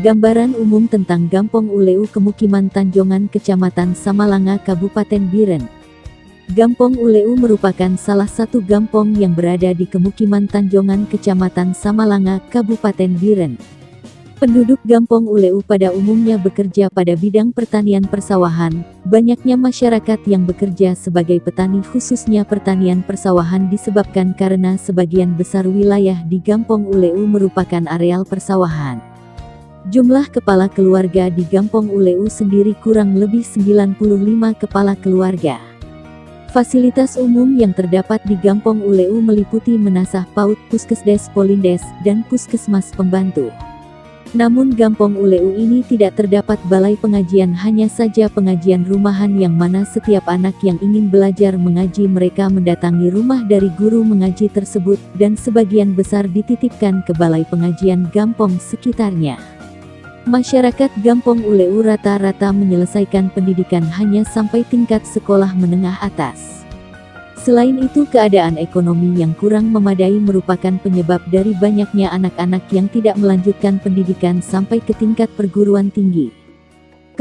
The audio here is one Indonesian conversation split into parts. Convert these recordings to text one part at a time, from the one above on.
Gambaran umum tentang Gampong Uleu Kemukiman Tanjongan Kecamatan Samalanga Kabupaten Biren. Gampong Uleu merupakan salah satu gampong yang berada di Kemukiman Tanjongan Kecamatan Samalanga Kabupaten Biren. Penduduk Gampong Uleu pada umumnya bekerja pada bidang pertanian persawahan. Banyaknya masyarakat yang bekerja sebagai petani khususnya pertanian persawahan disebabkan karena sebagian besar wilayah di Gampong Uleu merupakan areal persawahan. Jumlah kepala keluarga di Gampong Uleu sendiri kurang lebih 95 kepala keluarga. Fasilitas umum yang terdapat di Gampong Uleu meliputi Menasah PAUD, Puskesdes Polindes, dan Puskesmas Pembantu. Namun Gampong Uleu ini tidak terdapat balai pengajian, hanya saja pengajian rumahan yang mana setiap anak yang ingin belajar mengaji mereka mendatangi rumah dari guru mengaji tersebut dan sebagian besar dititipkan ke balai pengajian Gampong sekitarnya. Masyarakat Gampong Uleu rata-rata menyelesaikan pendidikan hanya sampai tingkat sekolah menengah atas. Selain itu, keadaan ekonomi yang kurang memadai merupakan penyebab dari banyaknya anak-anak yang tidak melanjutkan pendidikan sampai ke tingkat perguruan tinggi.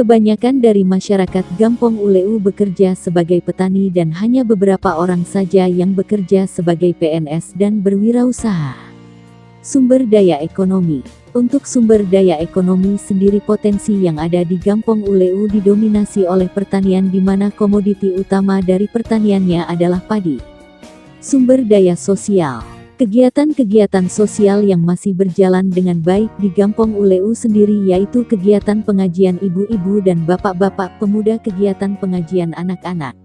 Kebanyakan dari masyarakat Gampong Uleu bekerja sebagai petani dan hanya beberapa orang saja yang bekerja sebagai PNS dan berwirausaha. Sumber daya ekonomi. Untuk sumber daya ekonomi sendiri, potensi yang ada di Gampong Uleu didominasi oleh pertanian di mana komoditi utama dari pertaniannya adalah padi. Sumber daya sosial. Kegiatan-kegiatan sosial yang masih berjalan dengan baik di Gampong Uleu sendiri yaitu kegiatan pengajian ibu-ibu dan bapak-bapak pemuda, kegiatan pengajian anak-anak.